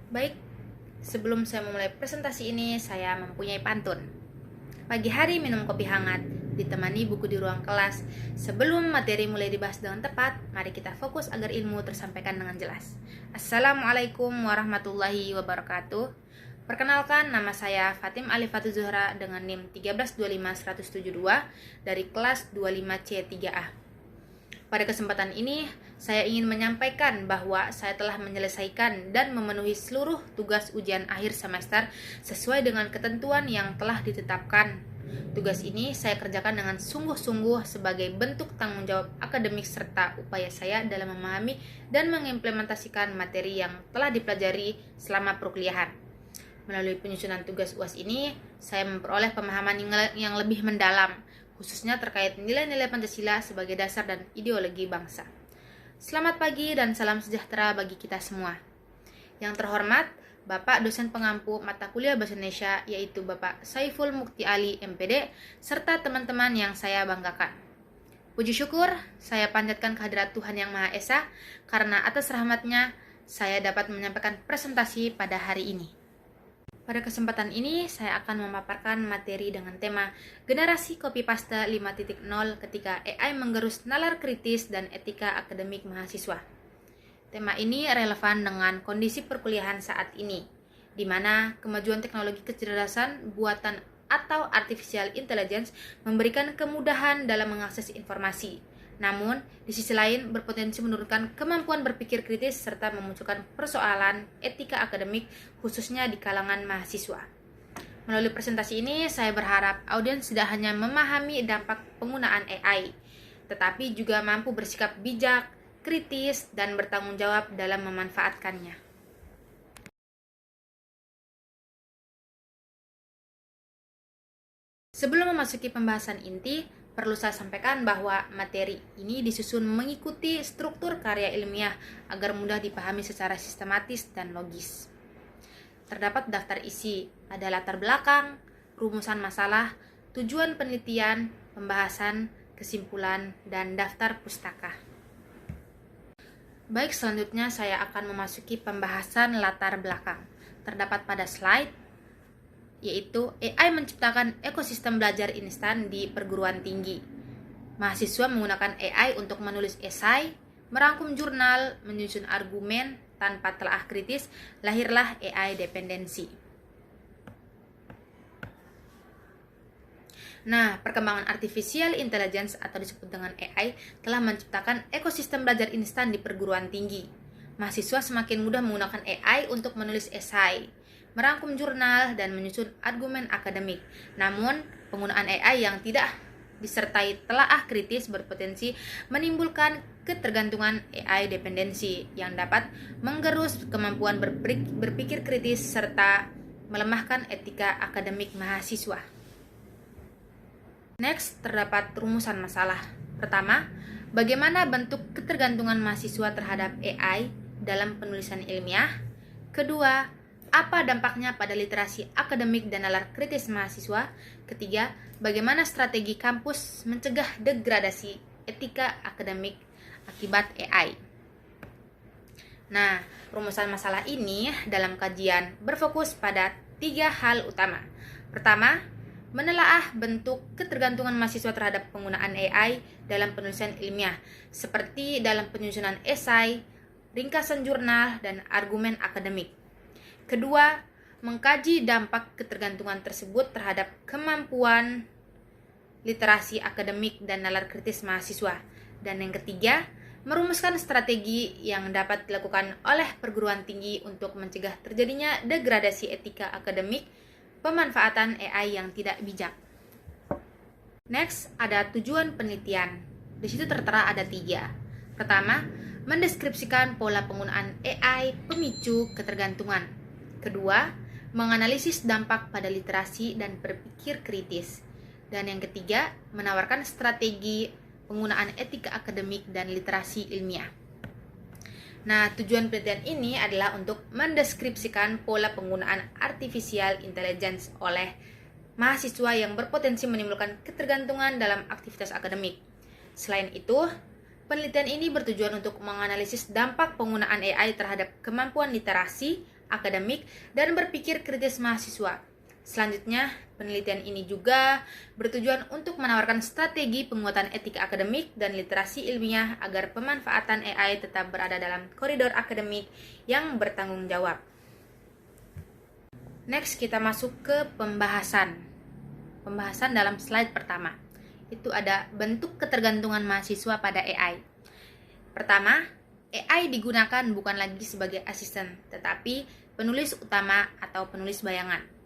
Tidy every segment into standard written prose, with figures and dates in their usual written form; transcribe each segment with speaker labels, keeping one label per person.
Speaker 1: Baik, sebelum saya memulai presentasi ini, saya mempunyai pantun. Pagi hari minum kopi hangat, ditemani buku di ruang kelas. Sebelum materi mulai dibahas dengan tepat, mari kita fokus agar ilmu tersampaikan dengan jelas. Assalamualaikum warahmatullahi wabarakatuh. Perkenalkan, nama saya Fatim Alifatul Zuhra dengan NIM 1325172 dari kelas 25C3A. Pada kesempatan ini, saya ingin menyampaikan bahwa saya telah menyelesaikan dan memenuhi seluruh tugas ujian akhir semester sesuai dengan ketentuan yang telah ditetapkan. Tugas ini saya kerjakan dengan sungguh-sungguh sebagai bentuk tanggung jawab akademik serta upaya saya dalam memahami dan mengimplementasikan materi yang telah dipelajari selama perkuliahan. Melalui penyusunan tugas UAS ini, saya memperoleh pemahaman yang lebih mendalam, khususnya terkait nilai-nilai Pancasila sebagai dasar dan ideologi bangsa. Selamat pagi dan salam sejahtera bagi kita semua. Yang terhormat, Bapak dosen pengampu mata kuliah Bahasa Indonesia, yaitu Bapak Saiful Mukti Ali, MPD, serta teman-teman yang saya banggakan. Puji syukur, saya panjatkan kehadirat Tuhan Yang Maha Esa, karena atas rahmat-Nya, saya dapat menyampaikan presentasi pada hari ini. Pada kesempatan ini, saya akan memaparkan materi dengan tema Generasi Copy Paste 5.0 ketika AI menggerus nalar kritis dan etika akademik mahasiswa. Tema ini relevan dengan kondisi perkuliahan saat ini, di mana kemajuan teknologi kecerdasan buatan atau artificial intelligence memberikan kemudahan dalam mengakses informasi. Namun, di sisi lain berpotensi menurunkan kemampuan berpikir kritis serta memunculkan persoalan etika akademik khususnya di kalangan mahasiswa. Melalui presentasi ini, saya berharap audiens tidak hanya memahami dampak penggunaan AI, tetapi juga mampu bersikap bijak, kritis, dan bertanggung jawab dalam memanfaatkannya. Sebelum memasuki pembahasan inti, perlu saya sampaikan bahwa materi ini disusun mengikuti struktur karya ilmiah agar mudah dipahami secara sistematis dan logis. Terdapat daftar isi, ada latar belakang, rumusan masalah, tujuan penelitian, pembahasan, kesimpulan, dan daftar pustaka. Baik, selanjutnya saya akan memasuki pembahasan latar belakang. Terdapat pada slide, yaitu AI menciptakan ekosistem belajar instan di perguruan tinggi. Mahasiswa menggunakan AI untuk menulis esai, merangkum jurnal, menyusun argumen tanpa telaah kritis, lahirlah AI dependensi. Nah, perkembangan artificial intelligence atau disebut dengan AI telah menciptakan ekosistem belajar instan di perguruan tinggi. Mahasiswa semakin mudah menggunakan AI untuk menulis esai, merangkum jurnal, dan menyusun argumen akademik. Namun, penggunaan AI yang tidak disertai telaah kritis berpotensi menimbulkan ketergantungan AI dependensi yang dapat menggerus kemampuan berpikir kritis serta melemahkan etika akademik mahasiswa. Next, terdapat rumusan masalah. Pertama, bagaimana bentuk ketergantungan mahasiswa terhadap AI dalam penulisan ilmiah? Kedua, apa dampaknya pada literasi akademik dan nalar kritis mahasiswa? Ketiga, bagaimana strategi kampus mencegah degradasi etika akademik akibat AI? Nah, rumusan masalah ini dalam kajian berfokus pada 3 hal utama. Pertama, menelaah bentuk ketergantungan mahasiswa terhadap penggunaan AI dalam penulisan ilmiah, seperti dalam penyusunan esai, ringkasan jurnal, dan argumen akademik. Kedua, mengkaji dampak ketergantungan tersebut terhadap kemampuan literasi akademik dan nalar kritis mahasiswa. Dan yang ketiga, merumuskan strategi yang dapat dilakukan oleh perguruan tinggi untuk mencegah terjadinya degradasi etika akademik, pemanfaatan AI yang tidak bijak. Next, ada tujuan penelitian. Di situ tertera ada 3. Pertama, mendeskripsikan pola penggunaan AI pemicu ketergantungan. Kedua, menganalisis dampak pada literasi dan berpikir kritis. Dan yang ketiga, menawarkan strategi penggunaan etika akademik dan literasi ilmiah. Nah, tujuan penelitian ini adalah untuk mendeskripsikan pola penggunaan artificial intelligence oleh mahasiswa yang berpotensi menimbulkan ketergantungan dalam aktivitas akademik. Selain itu, penelitian ini bertujuan untuk menganalisis dampak penggunaan AI terhadap kemampuan literasi akademik dan berpikir kritis mahasiswa. Selanjutnya, penelitian ini juga bertujuan untuk menawarkan strategi penguatan etika akademik dan literasi ilmiah agar pemanfaatan AI tetap berada dalam koridor akademik yang bertanggung jawab. Next, kita masuk ke pembahasan. Pembahasan dalam slide pertama. Itu ada bentuk ketergantungan mahasiswa pada AI. Pertama, AI digunakan bukan lagi sebagai asisten, tetapi penulis utama atau penulis bayangan.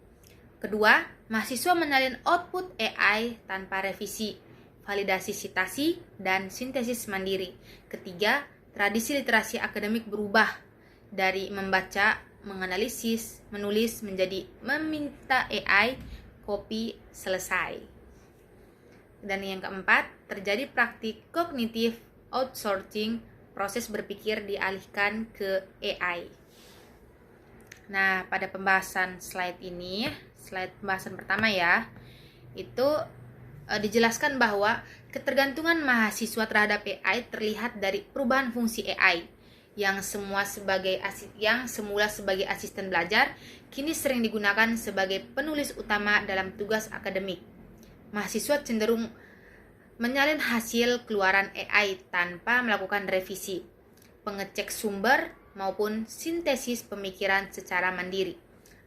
Speaker 1: Kedua, mahasiswa menyalin output AI tanpa revisi, validasi citasi, dan sintesis mandiri. Ketiga, tradisi literasi akademik berubah dari membaca, menganalisis, menulis menjadi meminta AI, copy, selesai. Dan yang keempat, terjadi praktik kognitif outsourcing, proses berpikir dialihkan ke AI. Nah, pada pembahasan slide ini, slide pembahasan pertama ya, itu dijelaskan bahwa ketergantungan mahasiswa terhadap AI terlihat dari perubahan fungsi AI yang semula sebagai asisten belajar, kini sering digunakan sebagai penulis utama dalam tugas akademik. Mahasiswa cenderung menyalin hasil keluaran AI tanpa melakukan revisi, pengecek sumber, maupun sintesis pemikiran secara mandiri.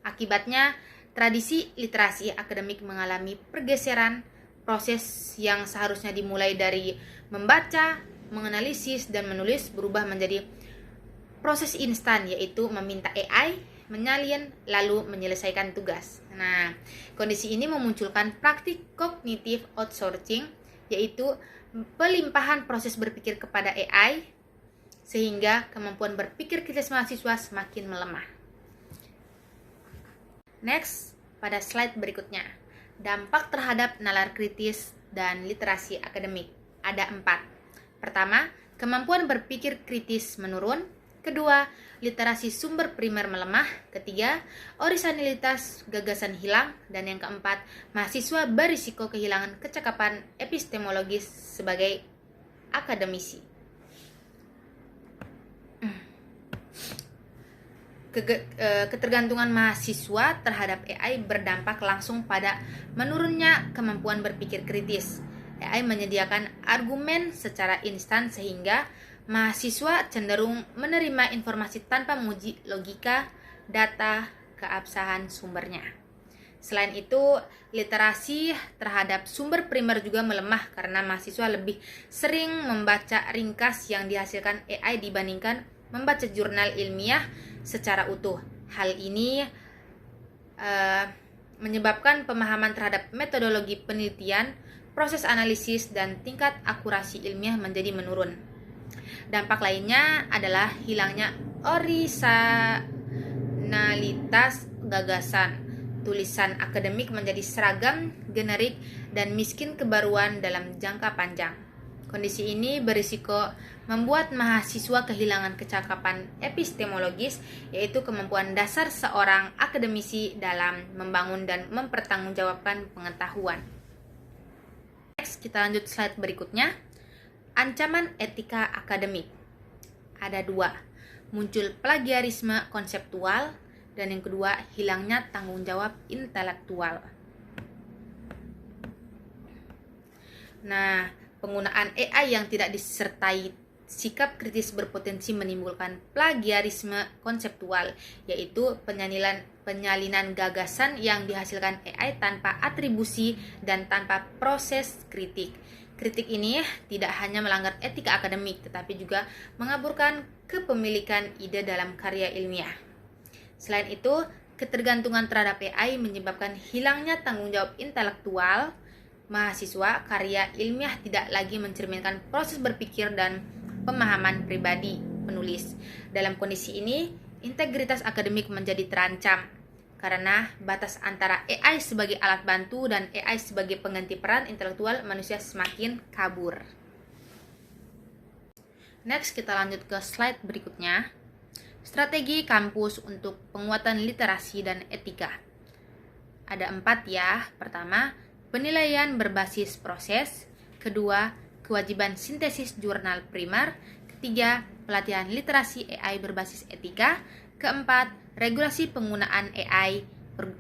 Speaker 1: Akibatnya, tradisi literasi akademik mengalami pergeseran. Proses yang seharusnya dimulai dari membaca, menganalisis, dan menulis berubah menjadi proses instan, yaitu meminta AI menyalin lalu menyelesaikan tugas. Nah, kondisi ini memunculkan praktik kognitif outsourcing, yaitu pelimpahan proses berpikir kepada AI sehingga kemampuan berpikir kritis mahasiswa semakin melemah. Next, pada slide berikutnya, dampak terhadap nalar kritis dan literasi akademik. Ada 4. Pertama, kemampuan berpikir kritis menurun. Kedua, literasi sumber primer melemah. Ketiga, orisinalitas gagasan hilang. Dan yang keempat, mahasiswa berisiko kehilangan kecakapan epistemologis sebagai akademisi. Ketergantungan mahasiswa terhadap AI berdampak langsung pada menurunnya kemampuan berpikir kritis. AI menyediakan argumen secara instan sehingga mahasiswa cenderung menerima informasi tanpa menguji logika, data, keabsahan sumbernya. Selain itu, literasi terhadap sumber primer juga melemah karena mahasiswa lebih sering membaca ringkas yang dihasilkan AI dibandingkan membaca jurnal ilmiah secara utuh. Hal ini menyebabkan pemahaman terhadap metodologi penelitian, proses analisis, dan tingkat akurasi ilmiah menjadi menurun. Dampak lainnya adalah hilangnya orisinalitas gagasan. Tulisan akademik menjadi seragam, generik, dan miskin kebaruan dalam jangka panjang. Kondisi ini berisiko membuat mahasiswa kehilangan kecakapan epistemologis, yaitu kemampuan dasar seorang akademisi dalam membangun dan mempertanggungjawabkan pengetahuan. Next, kita lanjut slide berikutnya. Ancaman etika akademik. Ada 2, muncul plagiarisme konseptual, dan yang kedua, hilangnya tanggung jawab intelektual. Nah, penggunaan AI yang tidak disertai sikap kritis berpotensi menimbulkan plagiarisme konseptual, yaitu penyalinan gagasan yang dihasilkan AI tanpa atribusi dan tanpa proses kritik. Kritik ini tidak hanya melanggar etika akademik, tetapi juga mengaburkan kepemilikan ide dalam karya ilmiah. Selain itu, ketergantungan terhadap AI menyebabkan hilangnya tanggung jawab intelektual. Mahasiswa karya ilmiah tidak lagi mencerminkan proses berpikir dan pemahaman pribadi penulis. Dalam kondisi ini, integritas akademik menjadi terancam karena batas antara AI sebagai alat bantu dan AI sebagai pengganti peran intelektual manusia semakin kabur. Next, kita lanjut ke slide berikutnya. Strategi kampus untuk penguatan literasi dan etika. Ada 4 ya. Pertama, penilaian berbasis proses. Kedua, kewajiban sintesis jurnal primer. Ketiga, pelatihan literasi AI berbasis etika. Keempat, regulasi penggunaan AI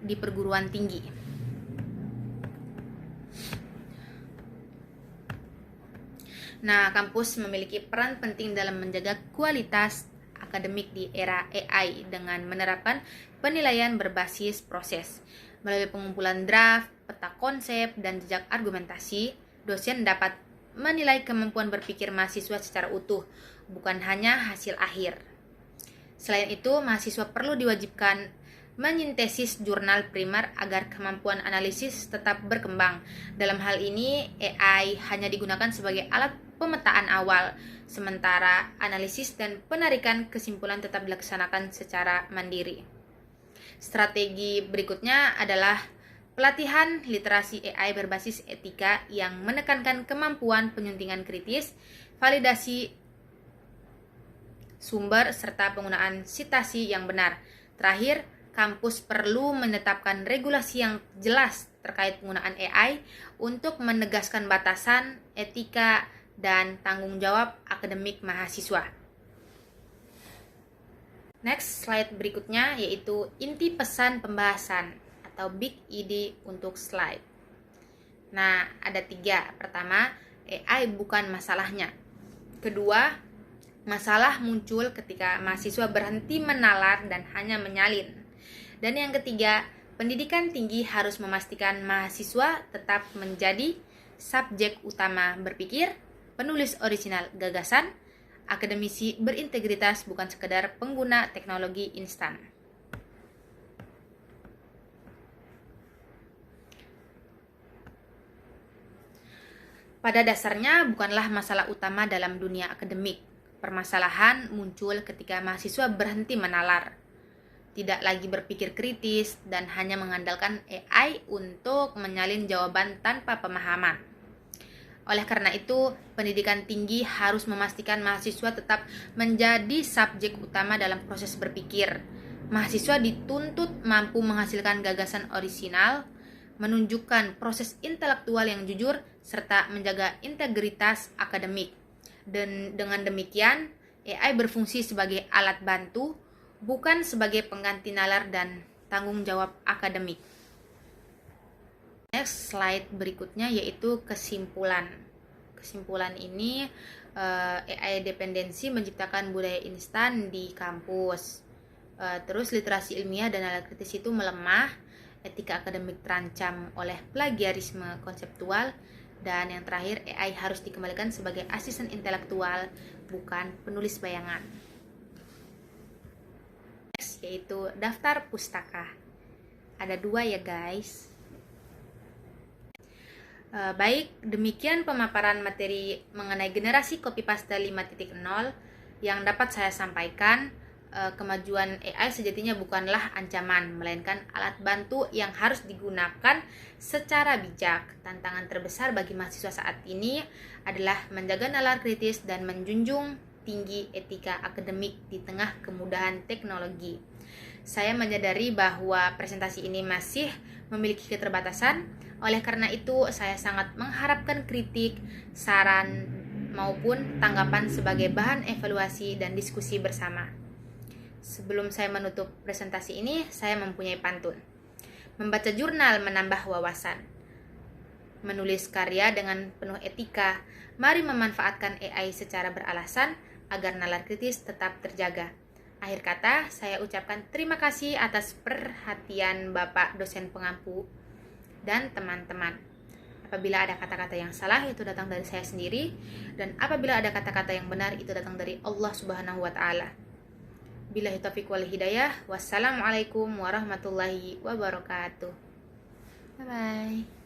Speaker 1: di perguruan tinggi. Nah, kampus memiliki peran penting dalam menjaga kualitas akademik di era AI dengan menerapkan penilaian berbasis proses. Melalui pengumpulan draft, peta konsep, dan jejak argumentasi, dosen dapat menilai kemampuan berpikir mahasiswa secara utuh, bukan hanya hasil akhir. Selain itu, mahasiswa perlu diwajibkan menyintesis jurnal primer agar kemampuan analisis tetap berkembang. Dalam hal ini, AI hanya digunakan sebagai alat pemetaan awal, sementara analisis dan penarikan kesimpulan tetap dilaksanakan secara mandiri. Strategi berikutnya adalah pelatihan literasi AI berbasis etika yang menekankan kemampuan penyuntingan kritis, validasi sumber, serta penggunaan sitasi yang benar. Terakhir, kampus perlu menetapkan regulasi yang jelas terkait penggunaan AI untuk menegaskan batasan, etika, dan tanggung jawab akademik mahasiswa. Next slide berikutnya yaitu inti pesan pembahasan atau big ide untuk slide. Nah, ada 3. Pertama, AI bukan masalahnya. Kedua, masalah muncul ketika mahasiswa berhenti menalar dan hanya menyalin. Dan yang ketiga, pendidikan tinggi harus memastikan mahasiswa tetap menjadi subjek utama berpikir, penulis orisinal gagasan, akademisi berintegritas, bukan sekedar pengguna teknologi instan. Pada dasarnya bukanlah masalah utama dalam dunia akademik. Permasalahan muncul ketika mahasiswa berhenti menalar, tidak lagi berpikir kritis, dan hanya mengandalkan AI untuk menyalin jawaban tanpa pemahaman. Oleh karena itu, pendidikan tinggi harus memastikan mahasiswa tetap menjadi subjek utama dalam proses berpikir. Mahasiswa dituntut mampu menghasilkan gagasan orisinal, menunjukkan proses intelektual yang jujur, serta menjaga integritas akademik. Dan dengan demikian, AI berfungsi sebagai alat bantu, bukan sebagai pengganti nalar dan tanggung jawab akademik. Next slide berikutnya yaitu kesimpulan. Kesimpulan ini AI dependensi menciptakan budaya instan di kampus. Terus literasi ilmiah dan nalar kritis itu melemah, etika akademik terancam oleh plagiarisme konseptual, dan yang terakhir AI harus dikembalikan sebagai asisten intelektual, bukan penulis bayangan. Next yaitu daftar pustaka. Ada 2 ya guys. Baik, demikian pemaparan materi mengenai generasi copy-paste 5.0 yang dapat saya sampaikan. Kemajuan AI sejatinya bukanlah ancaman, melainkan alat bantu yang harus digunakan secara bijak. Tantangan terbesar bagi mahasiswa saat ini adalah menjaga nalar kritis dan menjunjung tinggi etika akademik di tengah kemudahan teknologi. Saya menyadari bahwa presentasi ini masih memiliki keterbatasan, oleh karena itu saya sangat mengharapkan kritik, saran, maupun tanggapan sebagai bahan evaluasi dan diskusi bersama. Sebelum saya menutup presentasi ini, saya mempunyai pantun. Membaca jurnal menambah wawasan. Menulis karya dengan penuh etika. Mari memanfaatkan AI secara beralasan agar nalar kritis tetap terjaga. Akhir kata, saya ucapkan terima kasih atas perhatian Bapak dosen pengampu dan teman-teman. Apabila ada kata-kata yang salah, itu datang dari saya sendiri, dan apabila ada kata-kata yang benar, itu datang dari Allah Subhanahu wa Ta'ala. Billahi taufiq wal hidayah. Wassalamualaikum warahmatullahi wabarakatuh. Bye bye.